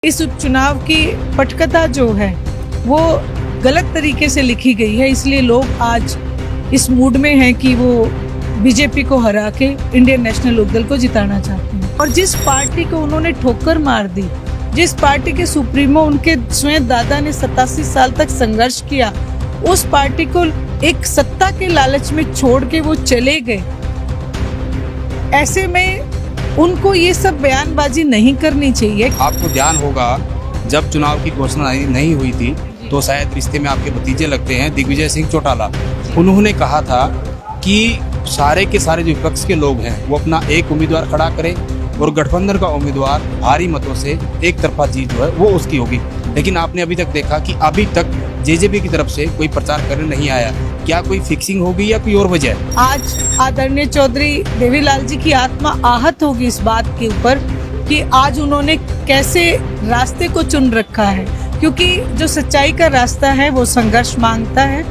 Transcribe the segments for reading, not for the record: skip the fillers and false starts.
इस उपचुनाव की पटकथा जो है वो गलत तरीके से लिखी गई है, इसलिए लोग आज इस मूड में हैं कि वो बीजेपी को हरा के इंडियन नेशनल लोकदल को जिताना चाहते हैं। और जिस पार्टी को उन्होंने ठोकर मार दी, जिस पार्टी के सुप्रीमो उनके स्वयं दादा ने 87 साल तक संघर्ष किया, उस पार्टी को एक सत्ता के लालच में छोड़ के वो चले गए। ऐसे में उनको ये सब बयानबाजी नहीं करनी चाहिए। आपको ध्यान होगा जब चुनाव की घोषणा नहीं हुई थी तो शायद रिश्ते में आपके भतीजे लगते हैं दिग्विजय सिंह चौटाला, उन्होंने कहा था कि सारे के सारे जो विपक्ष के लोग हैं वो अपना एक उम्मीदवार खड़ा करें और गठबंधन का उम्मीदवार भारी मतों से एक तरफा जीत जो है वो उसकी होगी। लेकिन आपने अभी तक देखा कि अभी तक जेजेपी की तरफ से कोई प्रचार करने नहीं आया। क्या कोई फिक्सिंग होगी या कोई और वजह? आज आदरणीय चौधरी देवीलाल जी की आत्मा आहत होगी इस बात के ऊपर कि आज उन्होंने कैसे रास्ते को चुन रखा है, क्योंकि जो सच्चाई का रास्ता है वो संघर्ष मांगता है।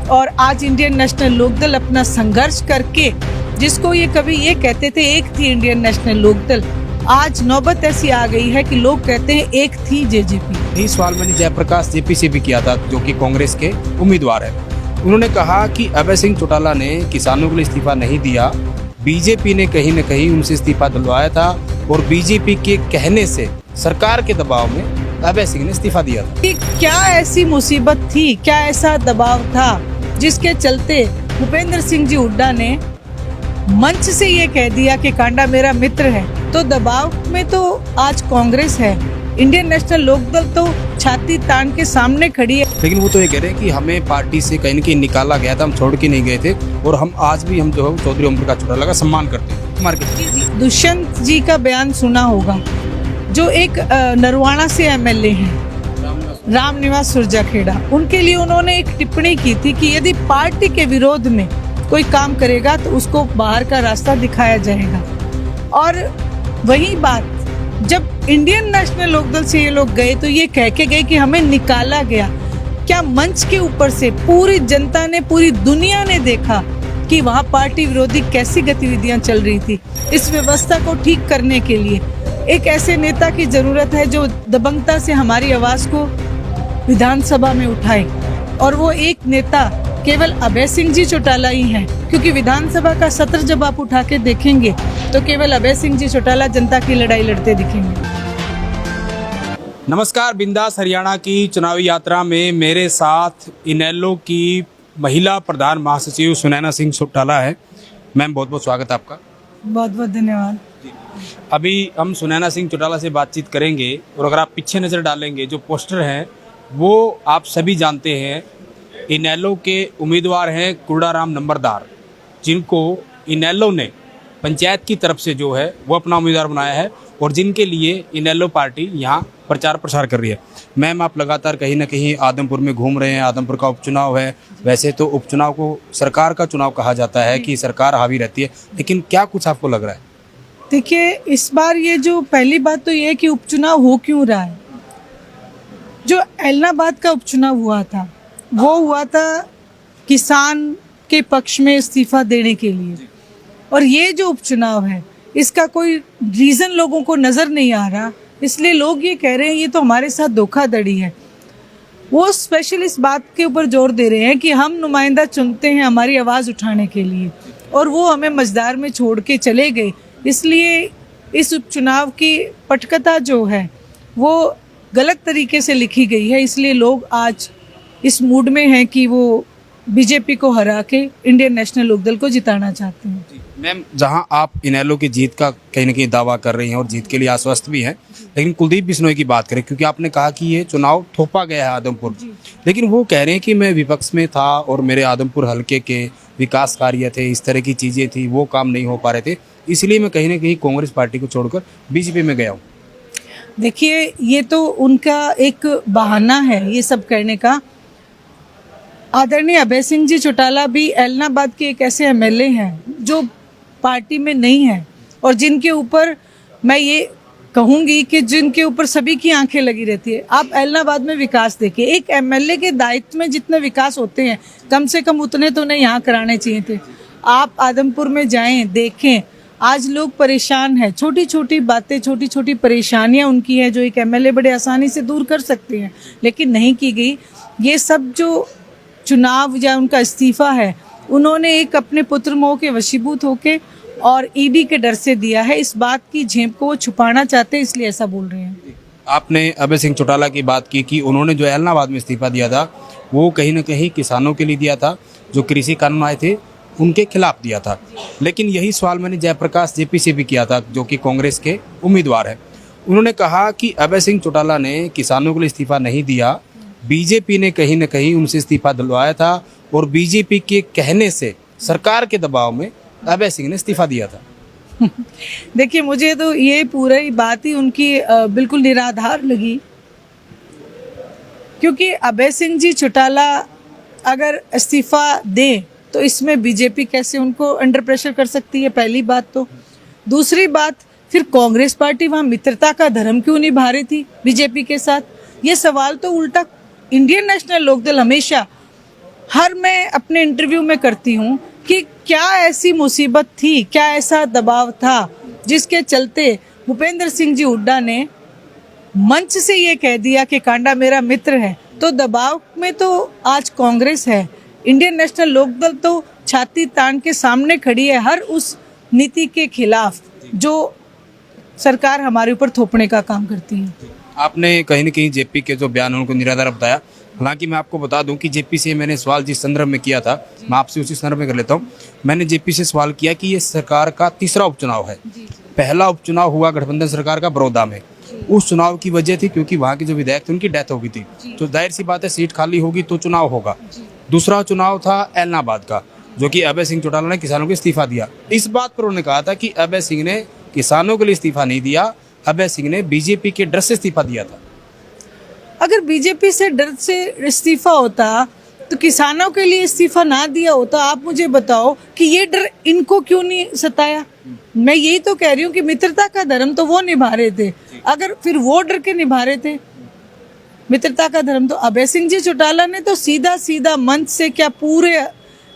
और आज इंडियन नेशनल लोकदल अपना संघर्ष करके, जिसको ये कभी ये कहते थे एक थी इंडियन नेशनल लोकदल, आज नौबत ऐसी आ गई है कि लोग कहते हैं एक थी जेजेपी। यही सवाल मैंने जयप्रकाश जेपी से भी किया था, जो कि कांग्रेस के उम्मीदवार है। उन्होंने कहा कि अभय सिंह चौटाला ने किसानों के लिए इस्तीफा नहीं दिया, बीजेपी ने कहीं न कहीं उनसे इस्तीफा दिलवाया था और बीजेपी के कहने से सरकार के दबाव में अभय सिंह ने इस्तीफा दिया था। कि क्या ऐसी मुसीबत थी, क्या ऐसा दबाव था जिसके चलते भूपेंद्र सिंह जी हुड्डा ने मंच से ये कह दिया कि कांडा मेरा मित्र है? तो दबाव में तो आज कांग्रेस है, इंडियन नेशनल लोकदल तो छाती तान के सामने खड़ी है। लेकिन वो तो ये कह रहे हैं कि हमें पार्टी से कहीं न कहीं निकाला गया था, हम छोड़ के नहीं गए थे और हम आज भी हम जो है चौधरी ओम प्रकाश चौटाला का सम्मान करते हैं। दुष्यंत जी का बयान सुना होगा, जो एक नरवाना से एमएलए हैं, रामनिवास सुरजाखेड़ा, उनके लिए उन्होंने एक टिप्पणी की थी कि यदि पार्टी के विरोध में कोई काम करेगा तो उसको बाहर का रास्ता दिखाया जाएगा। और वही बात जब इंडियन नेशनल लोकदल से ये लोग गए तो ये कह के गए कि हमें निकाला गया। क्या मंच के ऊपर से पूरी जनता ने, पूरी दुनिया ने देखा कि वहाँ पार्टी विरोधी कैसी गतिविधियां चल रही थी? इस व्यवस्था को ठीक करने के लिए एक ऐसे नेता की जरूरत है जो दबंगता से हमारी आवाज को विधानसभा में उठाए, और वो एक नेता केवल अभय सिंह जी चौटाला ही हैं, क्योंकि विधानसभा का सत्र जब आप उठा के देखेंगे तो केवल अभय सिंह जी चौटाला जनता की लड़ाई लड़ते दिखेंगे। नमस्कार, बिंदास हरियाणा की चुनावी यात्रा में मेरे साथ इनेलो की महिला प्रधान महासचिव सुनैना सिंह चौटाला है। मैम, बहुत बहुत स्वागत है आपका। बहुत बहुत धन्यवाद। अभी हम सुनैना सिंह चौटाला से बातचीत करेंगे और अगर आप पीछे नज़र डालेंगे जो पोस्टर हैं वो आप सभी जानते हैं, इनेलो के उम्मीदवार हैं कुर्डाराम नंबरदार, जिनको इनेलो ने पंचायत की तरफ से जो है वो अपना उम्मीदवार बनाया है और जिनके लिए इनेलो पार्टी यहाँ प्रचार प्रसार कर रही है। मैम, आप लगातार कहीं ना कहीं आदमपुर में घूम रहे हैं, आदमपुर का उपचुनाव है। वैसे तो उपचुनाव को सरकार का चुनाव कहा जाता है कि सरकार हावी रहती है, लेकिन क्या कुछ आपको लग रहा है? देखिए, इस बार ये जो पहली बात तो ये है कि उपचुनाव हो क्यों रहा है। जो एलनाबाद का उपचुनाव हुआ था वो हुआ था किसान के पक्ष में इस्तीफा देने के लिए, और ये जो उपचुनाव है इसका कोई रीज़न लोगों को नज़र नहीं आ रहा, इसलिए लोग ये कह रहे हैं ये तो हमारे साथ धोखाधड़ी है। वो स्पेशल इस बात के ऊपर जोर दे रहे हैं कि हम नुमाइंदा चुनते हैं हमारी आवाज़ उठाने के लिए, और वो हमें मझदार में छोड़ के चले गए। इसलिए इस उपचुनाव की पटकथा जो है वो गलत तरीके से लिखी गई है, इसलिए लोग आज इस मूड में हैं कि वो बीजेपी को हरा के इंडियन नेशनल लोकदल को जिताना चाहते हैं। मैम, जहां आप इनेलो की जीत का कहीं ना कहीं दावा कर रही हैं और जीत के लिए आश्वस्त भी हैं, लेकिन कुलदीप बिश्नोई की बात करें, क्योंकि आपने कहा कि ये चुनाव थोपा गया है आदमपुर, लेकिन वो कह रहे हैं कि मैं विपक्ष में था और मेरे आदमपुर हल्के के विकास कार्य थे, इस तरह की चीज़ें थी, वो काम नहीं हो पा रहे थे, इसलिए मैं कहीं ना कहीं कांग्रेस पार्टी को छोड़कर बीजेपी में गया हूँ। देखिए, ये तो उनका एक बहाना है ये सब करने का। आदरणीय अभय सिंह जी चौटाला भी एलनाबाद के एक ऐसे एमएलए हैं जो पार्टी में नहीं है, और जिनके ऊपर मैं ये कहूँगी कि जिनके ऊपर सभी की आंखें लगी रहती है। आप एलनाबाद में विकास देखिए, एक एमएलए के दायित्व में जितने विकास होते हैं कम से कम उतने तो नहीं यहाँ कराने चाहिए थे। आप आदमपुर में जाएं, देखें, आज लोग परेशान हैं, छोटी छोटी बातें, छोटी छोटी परेशानियां उनकी है जो एक एमएलए बड़े आसानी से दूर कर सकते हैं, लेकिन नहीं की गई। ये सब जो चुनाव या उनका इस्तीफा है, उन्होंने एक अपने पुत्र मोह के वशीभूत होके और ईडी के डर से दिया है। इस बात की झेप को वो छुपाना चाहते हैं, इसलिए ऐसा बोल रहे हैं। आपने अभय सिंह चौटाला की बात की कि उन्होंने जो ऐलनाबाद में इस्तीफा दिया था वो कहीं ना कहीं किसानों के लिए दिया था, जो कृषि कानून आए थे उनके खिलाफ दिया था। लेकिन यही सवाल मैंने जयप्रकाश जेपी से भी किया था, जो कि कांग्रेस के उम्मीदवार हैं। उन्होंने कहा कि अभय सिंह चौटाला ने किसानों के लिए इस्तीफा नहीं दिया, बीजेपी ने कहीं ना कहीं उनसे इस्तीफा दिलवाया था और बीजेपी के कहने से, सरकार के दबाव में अभय सिंह ने इस्तीफा दिया था। देखिए, मुझे तो ये पूरी बात ही उनकी बिल्कुल निराधार लगी, क्योंकि अभय सिंह जी चौटाला अगर इस्तीफा दें तो इसमें बीजेपी कैसे उनको अंडर प्रेशर कर सकती है, पहली बात तो। दूसरी बात, फिर कांग्रेस पार्टी वहाँ मित्रता का धर्म क्यों निभा रही थी बीजेपी के साथ? ये सवाल तो उल्टा इंडियन नेशनल लोकदल हमेशा मैं अपने इंटरव्यू में करती हूँ कि क्या ऐसी मुसीबत थी, क्या ऐसा दबाव था जिसके चलते भूपेंद्र सिंह जी हुड्डा ने मंच से ये कह दिया कि कांडा मेरा मित्र है। तो दबाव में तो आज कांग्रेस है, इंडियन नेशनल लोकदल तो छाती तान के सामने खड़ी है हर उस नीति के खिलाफ जो सरकार हमारे ऊपर थोपने का काम करती है। आपने कहीं ना कहीं जेपी के जो बयान उनको निराधार बताया। हालांकि मैं आपको बता दूं कि जेपी से मैंने सवाल जिस संदर्भ में किया था, मैं आपसे उसी संदर्भ में कर लेता हूं। मैंने जेपी से सवाल किया कि ये सरकार का तीसरा उपचुनाव है। पहला उपचुनाव हुआ गठबंधन सरकार का बड़ौदा में, उस चुनाव की वजह थी क्योंकि वहाँ के जो विधायक थे उनकी डेथ हो गई थी, तो जाहिर सी बात है सीट खाली होगी तो चुनाव होगा। दूसरा चुनाव था ऐलनाबाद का, जो कि अभय सिंह चौटाला ने किसानों को इस्तीफा दिया। इस बात पर उन्होंने कहा था कि अभय सिंह ने किसानों के लिए इस्तीफा नहीं दिया, अभय सिंह ने बीजेपी के डर से इस्तीफा दिया था। अगर बीजेपी से डर से इस्तीफा होता तो किसानों के लिए इस्तीफा ना दिया होता। आप मुझे बताओ कि ये डर इनको क्यों नहीं सताया? मैं यही तो कह रही हूँ कि मित्रता का धर्म तो वो निभा रहे थे, अगर फिर वो डर के निभा रहे थे मित्रता का धर्म, तो अभय सिंह जी चौटाला ने तो सीधा सीधा मंच से, क्या पूरे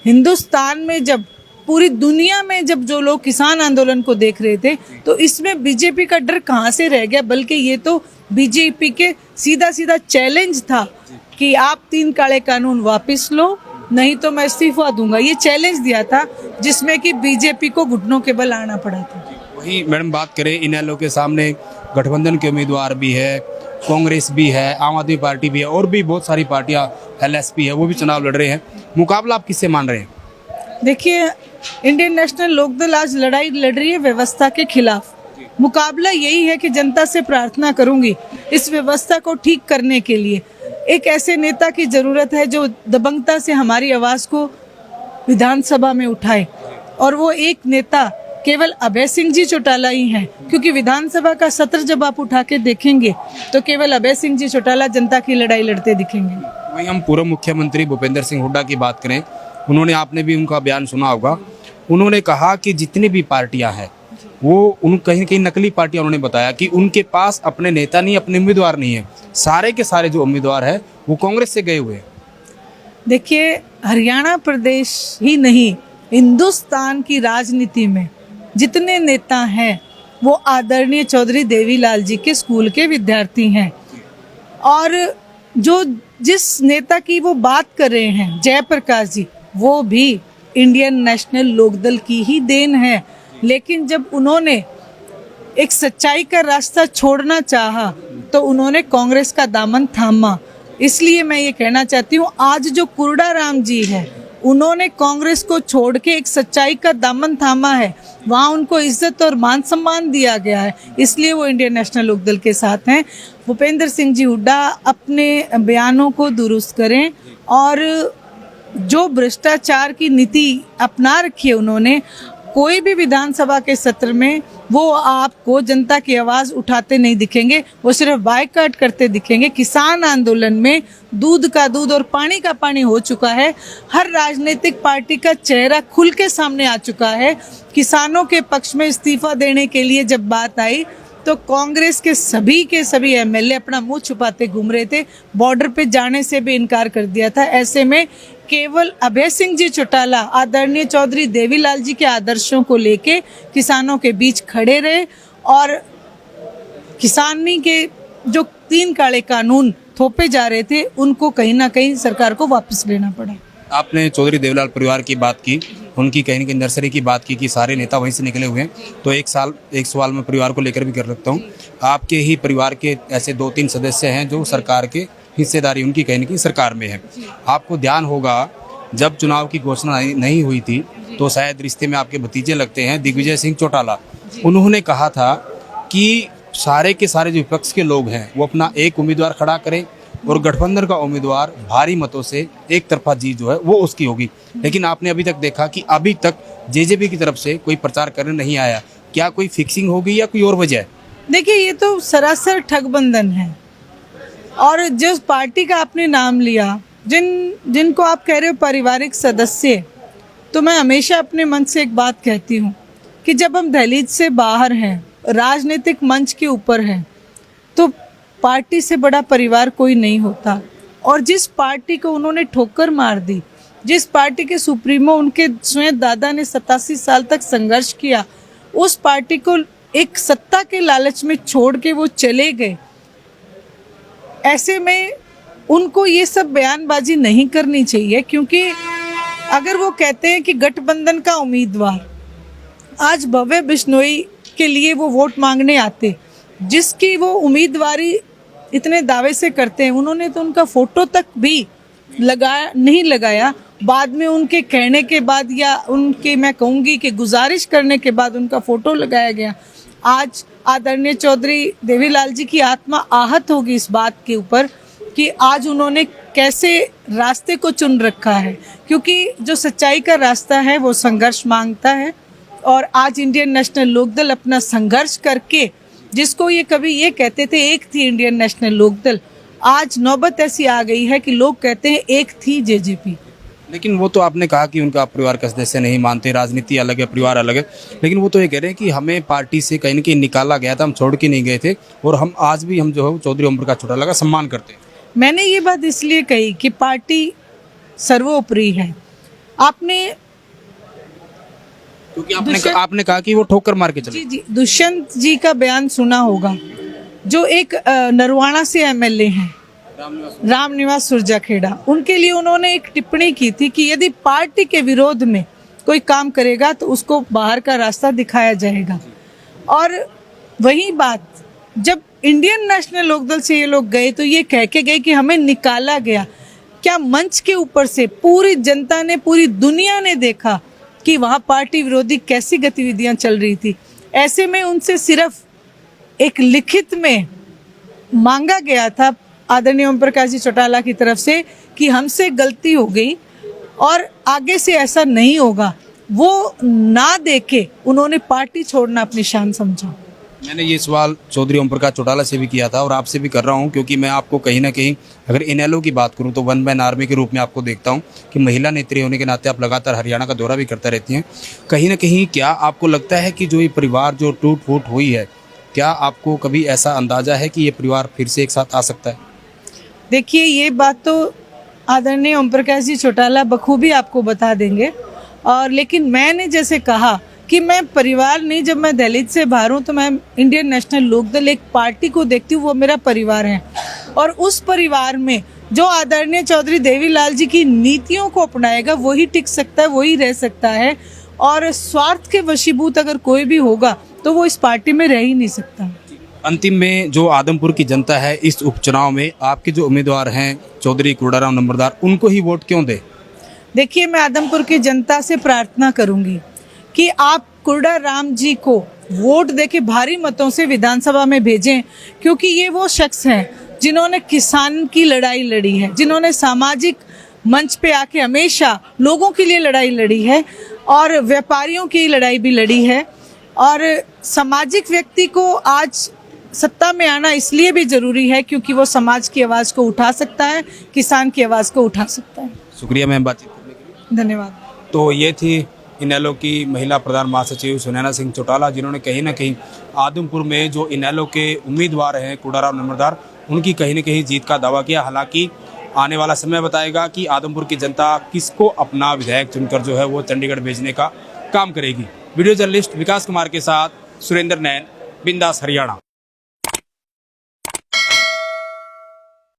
हिंदुस्तान में, जब पूरी दुनिया में जब जो लोग किसान आंदोलन को देख रहे थे, तो इसमें बीजेपी का डर कहाँ से रह गया? बल्कि ये तो बीजेपी के सीधा सीधा चैलेंज था कि आप 3 काले कानून वापस लो, नहीं तो मैं इस्तीफा दूंगा। ये चैलेंज दिया था जिसमें कि बीजेपी को घुटनों के बल आना पड़ा था। वही मैडम बात करें, इनेलो के सामने गठबंधन के उम्मीदवार भी है, कांग्रेस भी है, आम आदमी पार्टी भी है और भी बहुत सारी पार्टियां, एलएसपी है, वो भी चुनाव लड़ रहे हैं। मुकाबला आप किससे मान रहे हैं? देखिए, इंडियन नेशनल लोकदल आज लड़ाई लड़ रही है व्यवस्था के खिलाफ। मुकाबला यही है कि जनता से प्रार्थना करूंगी इस व्यवस्था को ठीक करने के लिए एक ऐसे नेता की जरूरत है जो दबंगता से हमारी आवाज को विधानसभा में उठाए, और वो एक नेता केवल अभय सिंह जी चौटाला ही हैं, क्योंकि विधानसभा का सत्र जब आप उठा के देखेंगे तो केवल अभय सिंह जी चौटाला जनता की लड़ाई लड़ते दिखेंगे। वही हम पूर्व मुख्यमंत्री भूपेंद्र सिंह हुड्डा की बात करें, उन्होंने, आपने भी उनका बयान सुना होगा, उन्होंने कहा कि जितनी भी पार्टियां हैं वो कहीं कहीं नकली पार्टियां, उन्होंने बताया कि उनके पास अपने नेता नहीं, अपने उम्मीदवार नहीं है, सारे के सारे जो उम्मीदवार हैं वो कांग्रेस से गए हुए हैं। देखिए, हरियाणा प्रदेश ही नहीं, हिंदुस्तान की राजनीति में जितने नेता हैं वो आदरणीय चौधरी देवीलाल जी के स्कूल के विद्यार्थी हैं, और जो जिस नेता की वो बात कर रहे हैं जयप्रकाश जी, वो भी इंडियन नेशनल लोकदल की ही देन है। लेकिन जब उन्होंने एक सच्चाई का रास्ता छोड़ना चाहा तो उन्होंने कांग्रेस का दामन थामा। इसलिए मैं ये कहना चाहती हूँ, आज जो कुर्डा राम जी है उन्होंने कांग्रेस को छोड़ के एक सच्चाई का दामन थामा है, वहाँ उनको इज्जत और मान सम्मान दिया गया है, इसलिए वो इंडियन नेशनल लोकदल के साथ हैं। भूपेंद्र सिंह जी हुड्डा अपने बयानों को दुरुस्त करें, और जो भ्रष्टाचार की नीति अपना रखी है उन्होंने, कोई भी विधानसभा के सत्र में वो आपको जनता की आवाज उठाते नहीं दिखेंगे, वो सिर्फ बायकॉट करते दिखेंगे। किसान आंदोलन में दूध का दूध और पानी का पानी हो चुका है, हर राजनीतिक पार्टी का चेहरा खुल के सामने आ चुका है। किसानों के पक्ष में इस्तीफा देने के लिए जब बात आई तो कांग्रेस के सभी एमएलए अपना मुंह छुपाते घूम रहे थे, बॉर्डर पे जाने से भी इनकार कर दिया था। ऐसे में केवल अभय सिंह जी चौटाला आदरणीय चौधरी देवीलाल जी के आदर्शों को लेके किसानों के बीच खड़े रहे और किसानी के जो 3 काले कानून थोपे जा रहे थे उनको कहीं ना कहीं सरकार को वापस लेना पड़ा। आपने चौधरी देवीलाल परिवार की बात की, उनकी कहीं ना कहीं नर्सरी की बात की कि सारे नेता वहीं से निकले हुए हैं, तो एक सवाल मैं परिवार को लेकर भी कर सकता हूँ। आपके ही परिवार के ऐसे 2-3 सदस्य हैं जो सरकार के हिस्सेदारी उनकी कहीं ना कहीं सरकार में है। आपको ध्यान होगा जब चुनाव की घोषणा नहीं हुई थी तो शायद रिश्ते में आपके भतीजे लगते हैं दिग्विजय सिंह चौटाला, उन्होंने कहा था कि सारे के सारे जो विपक्ष के लोग हैं वो अपना एक उम्मीदवार खड़ा करें और गठबंधन का उम्मीदवार भारी मतों से एक तरफा जीत जो है वो उसकी होगी। लेकिन आपने अभी तक देखा कि अभी तक जेजेपी की तरफ से कोई प्रचार करने नहीं आया। क्या कोई फिक्सिंग होगी या कोई और वजह है? देखिए, ये तो सरासर ठगबंधन है। और जिस पार्टी का आपने नाम लिया, जिनको आप कह रहे हो पारिवारिक सदस्य, तो मैं हमेशा अपने मन से एक बात कहती हूँ कि जब हम दहलीज से बाहर हैं, राजनीतिक मंच के ऊपर हैं, तो पार्टी से बड़ा परिवार कोई नहीं होता। और जिस पार्टी को उन्होंने ठोकर मार दी, जिस पार्टी के सुप्रीमो उनके स्वयं दादा ने 87 साल तक संघर्ष किया, उस पार्टी को एक सत्ता के लालच में छोड़ के वो चले गए। ऐसे में उनको ये सब बयानबाजी नहीं करनी चाहिए, क्योंकि अगर वो कहते हैं कि गठबंधन का उम्मीदवार आज भव्य बिश्नोई के लिए वो वोट मांगने आते, जिसकी वो उम्मीदवारी इतने दावे से करते हैं, उन्होंने तो उनका फोटो तक भी नहीं लगाया। बाद में उनके कहने के बाद या उनके मैं कहूँगी कि गुजारिश करने के बाद उनका फोटो लगाया गया। आज आदरणीय चौधरी देवीलाल जी की आत्मा आहत होगी इस बात के ऊपर कि आज उन्होंने कैसे रास्ते को चुन रखा है, क्योंकि जो सच्चाई का रास्ता है वो संघर्ष मांगता है। और आज इंडियन नेशनल लोकदल अपना संघर्ष करके, जिसको ये कभी ये कहते थे एक थी इंडियन नेशनल लोकदल, आज नौबत ऐसी आ गई है कि लोग कहते हैं एक थी जेजेपी। लेकिन वो तो आपने कहा कि उनका परिवार का सदस्य नहीं मानते, राजनीति अलग है, परिवार अलग है, लेकिन वो तो ये कह रहे हैं कि हमें पार्टी से कहीं ना कहीं निकाला गया था, हम छोड़ के नहीं गए थे और हम आज भी हम जो है चौधरी ओम प्रकाश चौटाला का सम्मान करते हैं। मैंने ये बात इसलिए कही कि पार्टी सर्वोपरि है। क्योंकि आपने कहा कि वो ठोकर मार के चले। जी, दुष्यंत जी का बयान सुना होगा, जो एक नरवाणा से एमएलए हैं, रामनिवास सुरजाखेड़ा। उनके लिए उन्होंने एक टिप्पणी की थी कि यदि पार्टी के विरोध में कोई काम करेगा तो उसको बाहर का रास्ता दिखाया जाएगा। और वही बात जब इंडियन नेशनल लोकदल से ये लोग गए तो ये कह के गए कि हमें निकाला गया। क्या मंच के ऊपर से पूरी जनता ने, पूरी दुनिया ने देखा कि वहाँ पार्टी विरोधी कैसी गतिविधियां चल रही थी। ऐसे में उनसे सिर्फ एक लिखित में मांगा गया था आदरणीय ओम प्रकाश जी चौटाला की तरफ से कि हमसे गलती हो गई और आगे से ऐसा नहीं होगा। वो ना देके उन्होंने पार्टी छोड़ना अपनी शान समझा। मैंने ये सवाल चौधरी ओम प्रकाश चौटाला से भी किया था और आपसे भी कर रहा हूँ, क्योंकि मैं आपको कहीं ना कहीं अगर इनेलो की बात करूँ तो वन मैन आर्मी के रूप में आपको देखता हूँ कि महिला नेत्री होने के नाते आप लगातार हरियाणा का दौरा भी करता रहती हैं। कहीं ना कहीं क्या आपको लगता है कि जो ये परिवार जो टूट फूट हुई है, क्या आपको कभी ऐसा अंदाजा है कि ये परिवार फिर से एक साथ आ सकता है? देखिए, ये बात तो आदरणीय ओम प्रकाश जी चौटाला बखूबी आपको बता देंगे। और लेकिन मैंने जैसे कहा कि मैं परिवार नहीं, जब मैं दलित से बाहर हूँ तो मैं इंडियन नेशनल लोकदल एक पार्टी को देखती हूँ, वो मेरा परिवार है। और उस परिवार में जो आदरणीय चौधरी देवीलाल जी की नीतियों को अपनाएगा वही टिक सकता है, वही रह सकता है। और स्वार्थ के वशीभूत अगर कोई भी होगा तो वो इस पार्टी में रह ही नहीं सकता। अंतिम में जो आदमपुर की जनता है इस उपचुनाव में आपके जो उम्मीदवार हैं चौधरी कुर्डाराम नंबरदार, उनको ही वोट क्यों दे? देखिए, मैं आदमपुर की जनता से प्रार्थना करूंगी कि आप कुर्डाराम जी को वोट देके भारी मतों से विधानसभा में भेजें, क्योंकि ये वो शख्स हैं जिन्होंने किसान की लड़ाई लड़ी है, जिन्होंने सामाजिक मंच पे आके हमेशा लोगों के लिए लड़ाई लड़ी है और व्यापारियों की लड़ाई भी लड़ी है। और सामाजिक व्यक्ति को आज सत्ता में आना इसलिए भी जरूरी है क्योंकि वो समाज की आवाज़ को उठा सकता है, किसान की आवाज़ को उठा सकता है। शुक्रिया मैम बातचीत करने के लिए। धन्यवाद। तो ये थी इनेलो की महिला प्रधान महासचिव सुनैना सिंह चौटाला, जिन्होंने कहीं ना कहीं आदमपुर में जो इनेलो के उम्मीदवार हैं कुर्डाराम नंबरदार, उनकी कहीं ना कहीं जीत का दावा किया। हालांकि आने वाला समय बताएगा कि आदमपुर की जनता किसको अपना विधायक चुनकर जो है वो चंडीगढ़ भेजने का काम करेगी। वीडियो जर्नलिस्ट विकास कुमार के साथ सुरेंद्र नैन, बिंदास हरियाणा।